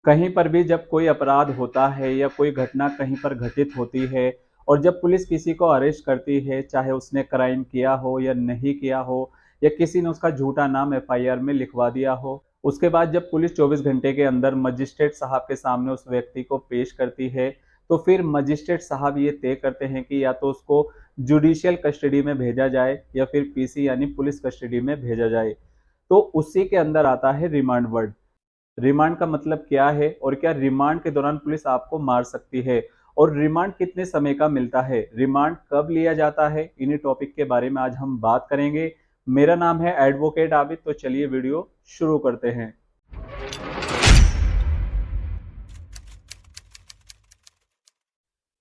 कहीं पर भी जब कोई अपराध होता है या कोई घटना कहीं पर घटित होती है और जब पुलिस किसी को अरेस्ट करती है, चाहे उसने क्राइम किया हो या नहीं किया हो या किसी ने उसका झूठा नाम एफआईआर में लिखवा दिया हो, उसके बाद जब पुलिस 24 घंटे के अंदर मजिस्ट्रेट साहब के सामने उस व्यक्ति को पेश करती है, तो फिर मजिस्ट्रेट साहब ये तय करते हैं कि या तो उसको जुडिशियल कस्टडी में भेजा जाए या फिर पीसी यानी पुलिस कस्टडी में भेजा जाए। तो उसी के अंदर आता है रिमांड वर्ड। रिमांड का मतलब क्या है और क्या रिमांड के दौरान पुलिस आपको मार सकती है और रिमांड कितने समय का मिलता है, रिमांड कब लिया जाता है, इन्हीं टॉपिक के बारे में आज हम बात करेंगे। मेरा नाम है एडवोकेट आबिद। तो चलिए वीडियो शुरू करते हैं।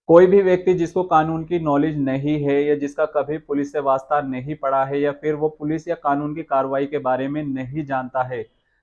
कोई भी व्यक्ति जिसको कानून की नॉलेज नहीं है या जिसका कभी पुलिस से वास्ता नहीं पड़ा है या फिर वो पुलिस या कानून की कार्रवाई के बारे में नहीं जानता है,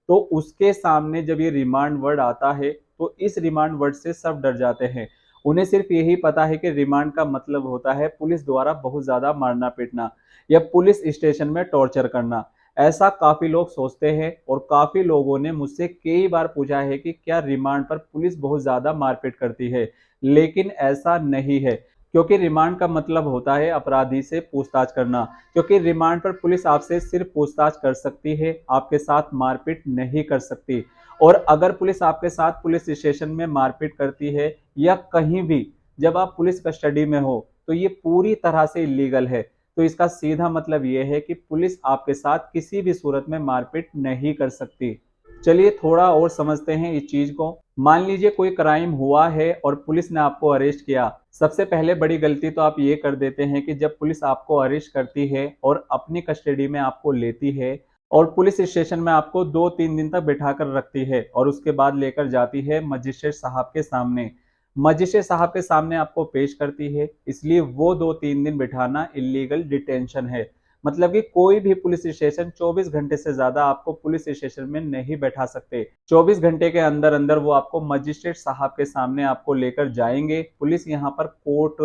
तो उसके सामने जब ये रिमांड वर्ड आता है तो इस रिमांड वर्ड से सब डर जाते हैं। उन्हें सिर्फ यही पता है कि रिमांड का मतलब होता है पुलिस द्वारा बहुत ज्यादा मारना पीटना या पुलिस स्टेशन में टॉर्चर करना। ऐसा काफी लोग सोचते हैं और काफी लोगों ने मुझसे कई बार पूछा है कि क्या रिमांड पर पुलिस बहुत ज्यादा मारपीट करती है, लेकिन ऐसा नहीं है। क्योंकि रिमांड का मतलब होता है अपराधी से पूछताछ करना। क्योंकि रिमांड पर पुलिस आपसे सिर्फ पूछताछ कर सकती है, आपके साथ मारपीट नहीं कर सकती। और अगर पुलिस आपके साथ पुलिस स्टेशन में मारपीट करती है या कहीं भी जब आप पुलिस कस्टडी में हो, तो ये पूरी तरह से इलीगल है। तो इसका सीधा मतलब ये है कि पुलिस आपके साथ किसी भी सूरत में मारपीट नहीं कर सकती। चलिए थोड़ा और समझते हैं इस चीज को। मान लीजिए कोई क्राइम हुआ है और पुलिस ने आपको अरेस्ट किया। सबसे पहले बड़ी गलती तो आप ये कर देते हैं कि जब पुलिस आपको अरेस्ट करती है और अपनी कस्टडी में आपको लेती है और पुलिस स्टेशन में आपको 2-3 दिन तक बिठा कर रखती है और उसके बाद लेकर जाती है मजिस्ट्रेट साहब के सामने। मजिस्ट्रेट साहब के सामने आपको पेश करती है, इसलिए वो 2-3 दिन बिठाना इलीगल डिटेंशन है। मतलब कि कोई भी पुलिस स्टेशन 24 घंटे से ज्यादा आपको पुलिस स्टेशन में नहीं बैठा सकते। 24 घंटे के अंदर अंदर वो आपको मजिस्ट्रेट साहब के सामने आपको लेकर जाएंगे। पुलिस यहाँ पर कोर्ट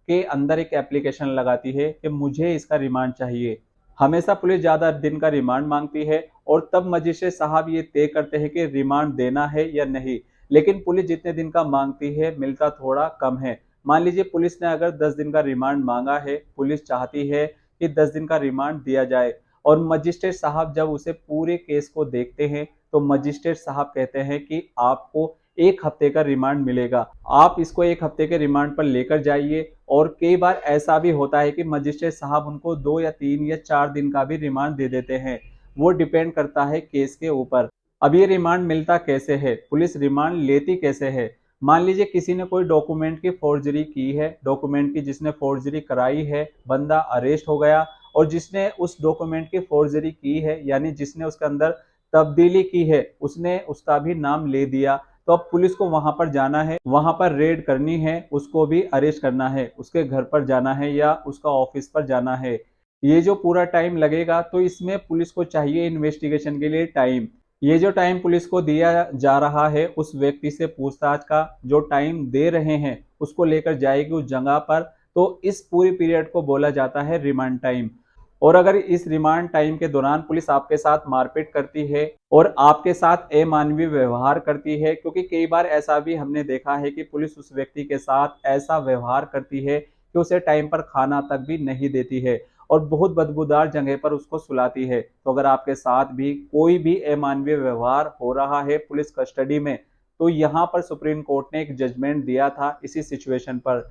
के अंदर एक एप्लीकेशन लगाती है कि मुझे इसका रिमांड चाहिए। हमेशा पुलिस ज्यादा दिन का रिमांड मांगती है और तब मजिस्ट्रेट साहब ये तय करते हैं कि रिमांड देना है या नहीं। लेकिन पुलिस जितने दिन का मांगती है मिलता थोड़ा कम है। मान लीजिए पुलिस ने अगर 10 दिन का रिमांड मांगा है, पुलिस चाहती है कि 10 दिन का रिमांड दिया जाए और मजिस्ट्रेट साहब जब उसे पूरे केस को देखते हैं तो मजिस्ट्रेट साहब कहते हैं कि आपको 1 हफ्ते का रिमांड मिलेगा, आप इसको 1 हफ्ते के रिमांड पर लेकर जाइए। और कई बार ऐसा भी होता है कि मजिस्ट्रेट साहब उनको 2 या 3 या 4 दिन का भी रिमांड दे देते हैं। वो डिपेंड करता है केस के ऊपर। अब ये रिमांड मिलता कैसे है, पुलिस रिमांड लेती कैसे है। मान लीजिए किसी ने कोई डॉक्यूमेंट की फोर्जरी की है, डॉक्यूमेंट की जिसने फोर्जरी कराई है, बंदा अरेस्ट हो गया और जिसने उस डॉक्यूमेंट की फोर्जरी की है यानी जिसने उसके अंदर तब्दीली की है, उसने उसका भी नाम ले दिया। तो अब पुलिस को वहां पर जाना है, वहां पर रेड करनी है, उसको भी अरेस्ट करना है, उसके घर पर जाना है या उसका ऑफिस पर जाना है। ये जो पूरा टाइम लगेगा तो इसमें पुलिस को चाहिए इन्वेस्टिगेशन के लिए टाइम। ये जो टाइम पुलिस को दिया जा रहा है उस व्यक्ति से पूछताछ का जो टाइम दे रहे हैं उसको लेकर जाएगी उस जगह पर, तो इस पूरी पीरियड को बोला जाता है रिमांड टाइम। और अगर इस रिमांड टाइम के दौरान पुलिस आपके साथ मारपीट करती है और आपके साथ अमानवीय व्यवहार करती है, क्योंकि कई बार ऐसा भी हमने देखा है कि पुलिस उस व्यक्ति के साथ ऐसा व्यवहार करती है कि उसे टाइम पर खाना तक भी नहीं देती है और बहुत बदबूदार जगह पर उसको सुलाती है। तो अगर आपके साथ भी कोई भी अमानवीय व्यवहार हो रहा है पुलिस कस्टडी में, तो यहाँ पर सुप्रीम कोर्ट ने एक जजमेंट दिया था इसी सिचुएशन पर,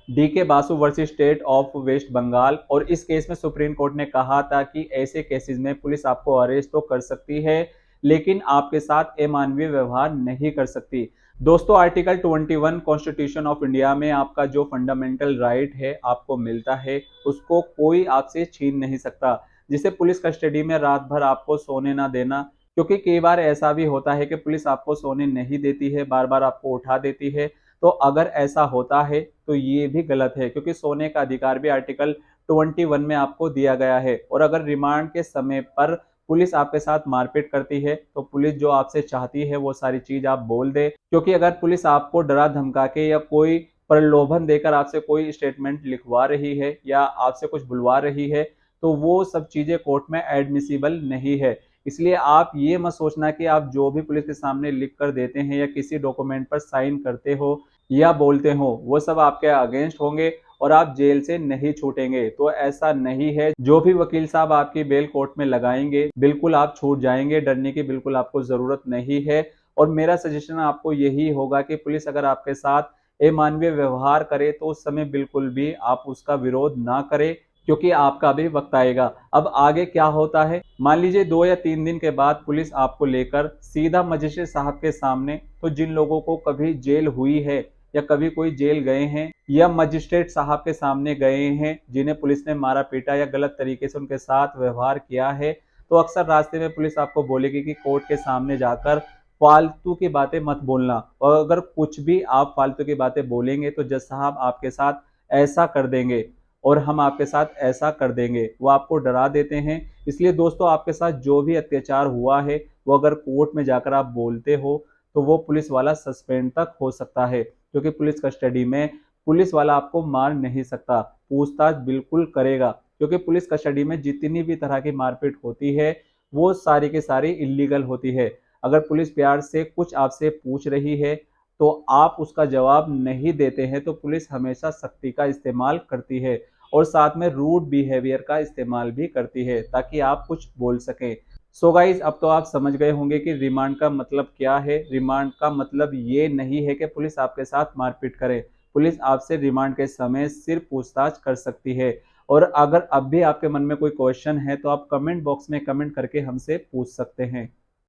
DK Basu versus state of West Bengal. और इस केस में सुप्रीम कोर्ट ने कहा था कि ऐसे केसेस में पुलिस आपको अरेस्ट तो कर सकती है लेकिन आपके साथ अमानवीय व्यवहार नहीं कर सकती। दोस्तों आर्टिकल 21 कॉन्स्टिट्यूशन ऑफ इंडिया में आपका जो फंडामेंटल राइट है आपको मिलता है, उसको कोई आपसे छीन नहीं सकता। जिसे पुलिस कस्टडी में रात भर आपको सोने ना देना, क्योंकि कई बार ऐसा भी होता है कि पुलिस आपको सोने नहीं देती है, बार बार आपको उठा देती है। तो अगर ऐसा होता है तो ये भी गलत है, क्योंकि सोने का अधिकार भी आर्टिकल 21 में आपको दिया गया है। और अगर रिमांड के समय पर पुलिस आपके साथ मारपीट करती है तो पुलिस जो आपसे चाहती है वो सारी चीज आप बोल दे, क्योंकि अगर पुलिस आपको डरा धमका के या कोई प्रलोभन देकर आपसे कोई स्टेटमेंट लिखवा रही है या आपसे कुछ बुलवा रही है, तो वो सब चीजें कोर्ट में एडमिसिबल नहीं है। इसलिए आप ये मत सोचना कि आप जो भी पुलिस के सामने लिख कर देते हैं या किसी डॉक्यूमेंट पर साइन करते हो या बोलते हो वो सब आपके अगेंस्ट होंगे और आप जेल से नहीं छूटेंगे। तो ऐसा नहीं है, जो भी वकील साहब आपकी बेल कोर्ट में लगाएंगे बिल्कुल आप छूट जाएंगे, डरने की बिल्कुल आपको जरूरत नहीं है। और मेरा सजेशन आपको यही होगा कि पुलिस अगर आपके साथ अमानवीय व्यवहार करे तो उस समय बिल्कुल भी आप उसका विरोध ना करें, क्योंकि आपका भी वक्त आएगा। अब आगे क्या होता है, मान लीजिए 2 या 3 दिन के बाद पुलिस आपको लेकर सीधा मजिस्ट्रेट साहब के सामने, तो जिन लोगों को कभी जेल हुई है या कभी कोई जेल गए हैं या मजिस्ट्रेट साहब के सामने गए हैं जिन्हें पुलिस ने मारा पीटा या गलत तरीके से उनके साथ व्यवहार किया है, तो अक्सर रास्ते में पुलिस आपको बोलेगी कि कोर्ट के सामने जाकर फालतू की बातें मत बोलना, और अगर कुछ भी आप फालतू की बातें बोलेंगे तो जज साहब आपके साथ ऐसा कर देंगे और हम आपके साथ ऐसा कर देंगे, वो आपको डरा देते हैं। इसलिए दोस्तों, आपके साथ जो भी अत्याचार हुआ है वो अगर कोर्ट में जाकर आप बोलते हो तो वो पुलिस वाला सस्पेंड तक हो सकता है, क्योंकि पुलिस कस्टडी में पुलिस वाला आपको मार नहीं सकता, पूछताछ बिल्कुल करेगा, क्योंकि पुलिस कस्टडी में जितनी भी तरह की मारपीट होती है वो सारी की सारी इलीगल होती है। अगर पुलिस प्यार से कुछ आपसे पूछ रही है तो आप उसका जवाब नहीं देते हैं तो पुलिस हमेशा सख्ती का इस्तेमाल करती है और साथ में रूड बिहेवियर का इस्तेमाल भी करती है ताकि आप कुछ बोल सकें। सो गाइस, अब तो आप समझ गए होंगे कि रिमांड का मतलब क्या है। रिमांड का मतलब ये नहीं है कि पुलिस आपके साथ मारपीट करे। पुलिस आपसे रिमांड के समय सिर्फ पूछताछ कर सकती है। और अगर अब भी आपके मन में कोई क्वेश्चन है तो आप कमेंट बॉक्स में कमेंट करके हमसे पूछ सकते हैं।